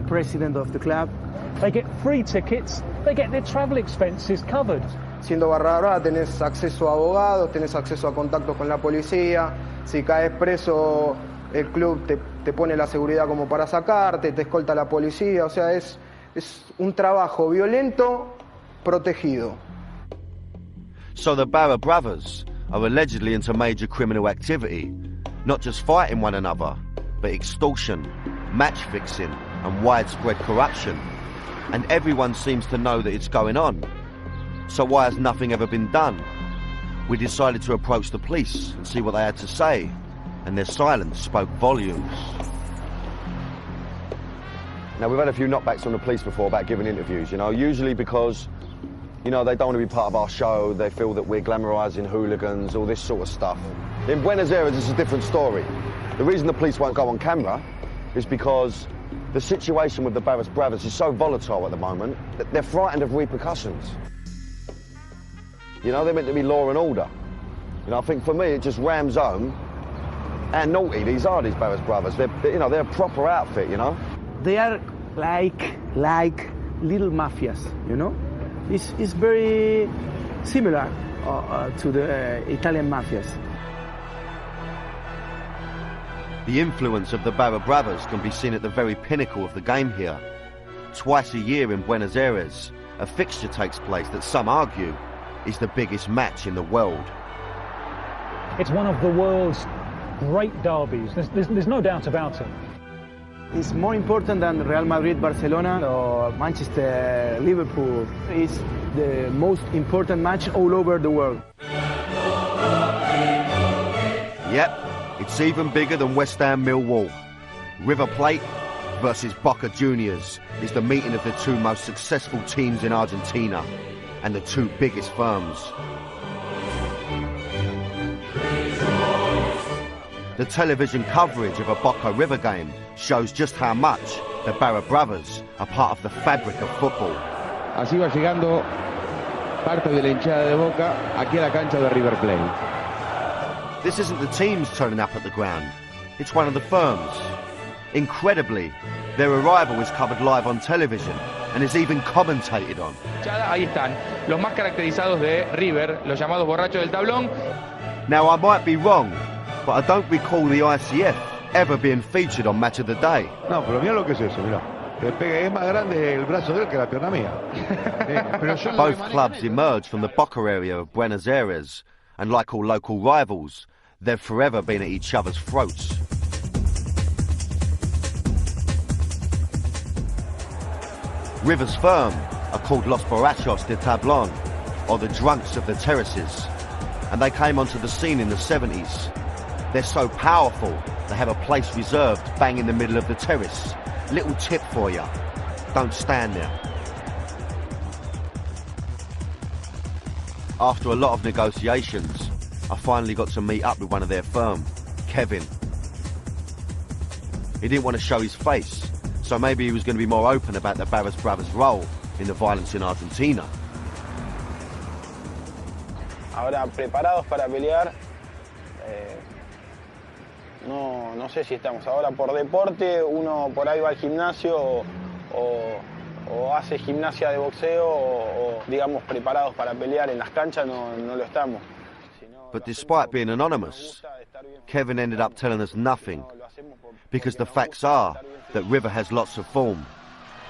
president of the club. They get free tickets, they get their travel expenses covered. Siendo barra brava tenés acceso a abogados, tenés acceso a contactos con la policía. Si caes preso, el club te pone la seguridad como para sacarte, te escolta la policía. O sea, es un trabajo violento protegido. So the Barra Brothers are allegedly into major criminal activity, not just fighting one another, but extortion, match fixing, and widespread corruption. And everyone seems to know that it's going on. So why has nothing ever been done? We decided to approach the police and see what they had to say, and their silence spoke volumes. Now, we've had a few knockbacks on the police before about giving interviews, you know, usually because, you know, they don't want to be part of our show, they feel that we're glamorising hooligans, all this sort of stuff. In Buenos Aires, it's a different story. The reason the police won't go on camera is because the situation with the Barra Brothers is so volatile at the moment that they're frightened of repercussions. You know, they're meant to be law and order. You know, I think for me, it just rams home how naughty these Barra Brothers. They're a proper outfit, you know? They are like little mafias, you know? It's very similar to the Italian mafias. The influence of the Barra Brothers can be seen at the very pinnacle of the game here. Twice a year in Buenos Aires, a fixture takes place that some argue is the biggest match in the world. It's one of the world's great derbies. There's no doubt about it. It's more important than Real Madrid, Barcelona, or Manchester, Liverpool. It's the most important match all over the world. Yep, it's even bigger than West Ham Millwall. River Plate versus Boca Juniors is the meeting of the two most successful teams in Argentina and the two biggest firms. The television coverage of a Boca River game shows just how much the Barra Brothers are part of the fabric of football. Así va llegando parte de la hinchada de Boca aquí a la cancha de River Plate. This isn't the teams turning up at the ground, it's one of the firms. Incredibly, their arrival is covered live on television and is even commentated on. Ahí están, los más caracterizados de River, los llamados borrachos del tablón. Now, I might be wrong, but I don't recall the ICF ever being featured on Match of the Day. No, pero mira lo que es eso, mira. Es más grande el brazo de él que la pierna mía. Both clubs emerged from the Boca area of Buenos Aires, and like all local rivals, they've forever been at each other's throats. River's firm are called Los Borrachos de Tablón, or the Drunks of the Terraces, and they came onto the scene in the 70s. They're so powerful, they have a place reserved bang in the middle of the terrace. Little tip for you, don't stand there. After a lot of negotiations, I finally got to meet up with one of their firm, Kevin. He didn't want to show his face, so maybe he was going to be more open about the Barra Brothers' role in the violence in Argentina. Ahora, preparados para pelear, no sé si estamos. Ahora por deporte, uno por ahí va al gimnasio o hace gimnasia de boxeo o digamos preparados para pelear en las canchas, no lo estamos. But despite being anonymous, Kevin ended up telling us nothing, because the facts are that River has lots of form.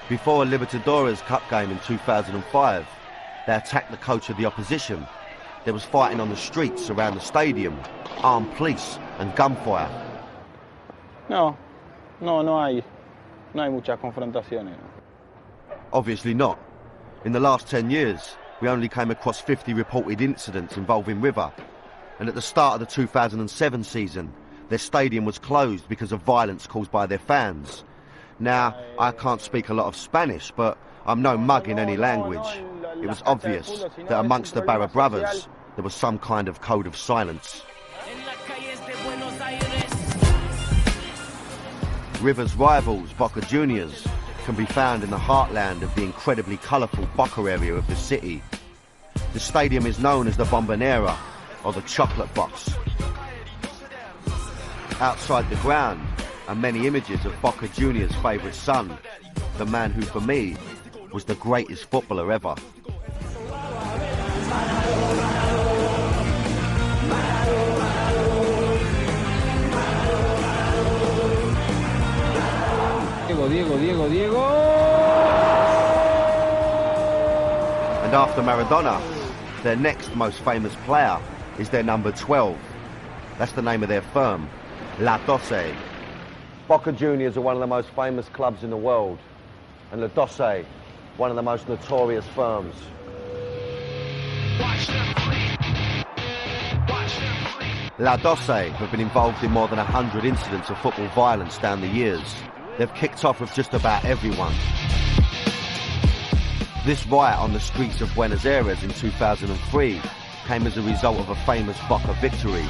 Before a Libertadores Cup game in 2005, they attacked the coach of the opposition. There was fighting on the streets around the stadium, armed police and gunfire. No hay muchas confrontaciones. Obviously not. In the last 10 years, we only came across 50 reported incidents involving River. And at the start of the 2007 season, their stadium was closed because of violence caused by their fans. Now, I can't speak a lot of Spanish, but I'm no mug in any language. It was obvious that amongst the Barra Brothers, there was some kind of code of silence. River's rivals, Boca Juniors, can be found in the heartland of the incredibly colourful Boca area of the city. The stadium is known as the Bombonera, or the Chocolate Box. Outside the ground are many images of Boca Juniors' favourite son, the man who, for me, was the greatest footballer ever. Diego. And after Maradona, their next most famous player is their number 12. That's the name of their firm, La Doce. Boca Juniors are one of the most famous clubs in the world, and La Doce, one of the most notorious firms. La Doce have been involved in more than 100 incidents of football violence down the years. They've kicked off with just about everyone. This riot on the streets of Buenos Aires in 2003 came as a result of a famous Boca victory.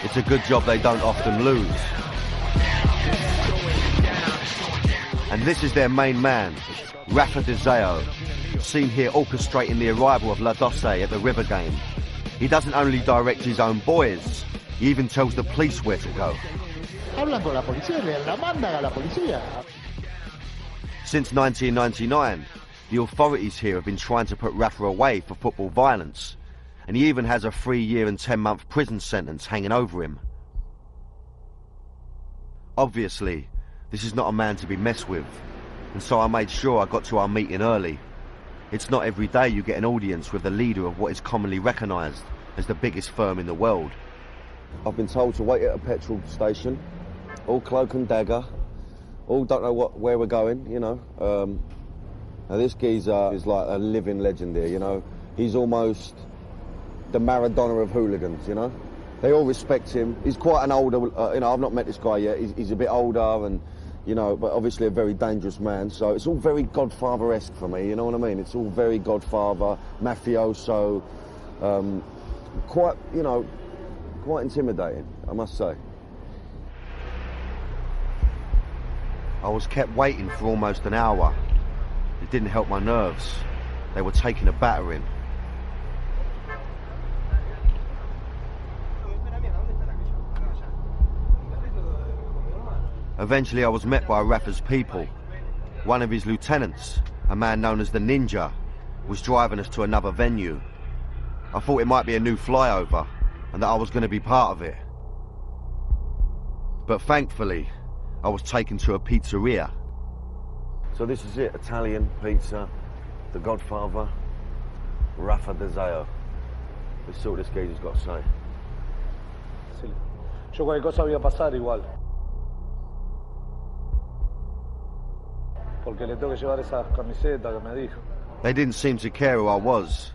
It's a good job they don't often lose. And this is their main man, Rafa Di Zeo, seen here orchestrating the arrival of La Doce at the River game. He doesn't only direct his own boys, he even tells the police where to go. Hablan con la policía, la mandan a la policía. Since 1999, the authorities here have been trying to put Rafa away for football violence, and he even has a 3-year and 10-month prison sentence hanging over him. Obviously, this is not a man to be messed with, and so I made sure I got to our meeting early. It's not every day you get an audience with the leader of what is commonly recognised as the biggest firm in the world. I've been told to wait at a petrol station, all cloak and dagger, all don't know where we're going, you know. Now this geezer is like a living legend here, you know. He's almost the Maradona of hooligans, you know. They all respect him. He's quite an older, you know, I've not met this guy yet. He's a bit older and, you know, but obviously a very dangerous man. So it's all very Godfather-esque for me, you know what I mean? It's all very Godfather, mafioso, quite, you know, quite intimidating, I must say. I was kept waiting for almost an hour. It didn't help my nerves. They were taking a battering. Eventually I was met by Rafa's people. One of his lieutenants, a man known as the Ninja, was driving us to another venue. I thought it might be a new flyover and that I was going to be part of it. But thankfully, I was taken to a pizzeria. So this is it, Italian pizza, the Godfather, Rafa Di Zeo. Let's see what this geezer's got to say. Sí. Yo cualquier cosa voy a pasar igual. Porque le tengo que llevar esa camiseta que me dijo. They didn't seem to care who I was.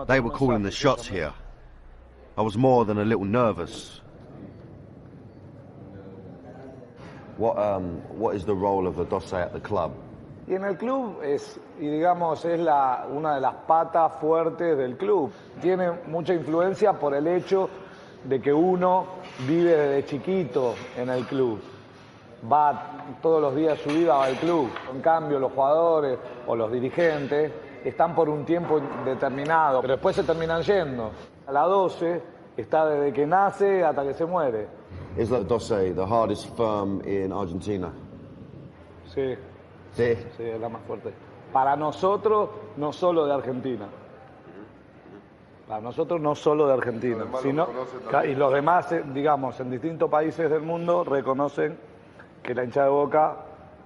They were calling the shots here. I was more than a little nervous. What is the role of the Doce at the club? Y en el club es, y digamos, es una de las patas fuertes del club. Tiene mucha influencia por el hecho de que uno vive desde chiquito en el club. Va todos los días de su vida al club. En cambio, los jugadores o los dirigentes están por un tiempo determinado, pero después se terminan yendo. A la 12 está desde que nace hasta que se muere. Is La Doce the hardest firm in Argentina? Sí. Sí. Sí, es la más fuerte. Para nosotros, no solo de Argentina. Para nosotros, no solo de Argentina. Sino, y los demás, digamos, en distintos países del mundo reconocen que la hinchada de Boca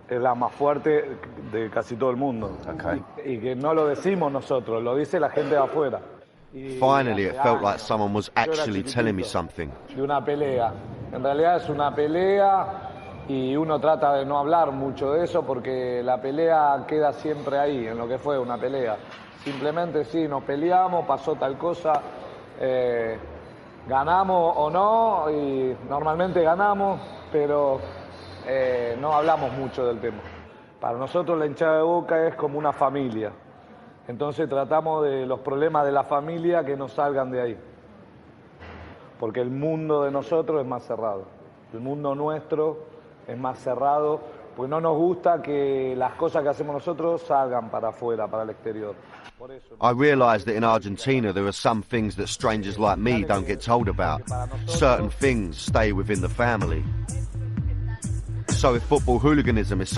es la más fuerte de casi todo el mundo. Okay. Y que no lo decimos nosotros, lo dice la gente de afuera. Finally, it felt like someone was actually telling me something. De una pelea. En realidad es una pelea y uno trata de no hablar mucho de eso porque la pelea queda siempre ahí, en lo que fue una pelea. Simplemente sí, nos peleamos, pasó tal cosa, ganamos o no, y normalmente ganamos, pero no hablamos mucho del tema. Para nosotros la hinchada de Boca es como una familia. Entonces tratamos de los problemas de la familia que no salgan de ahí. Porque el mundo de nosotros es más cerrado. El mundo nuestro es más cerrado, porque no nos gusta que las cosas que hacemos nosotros salgan para afuera, para el exterior. Por eso, I realised that in Argentina there are some things that strangers like me don't get told about. Certain things stay within the family. So if football hooliganism is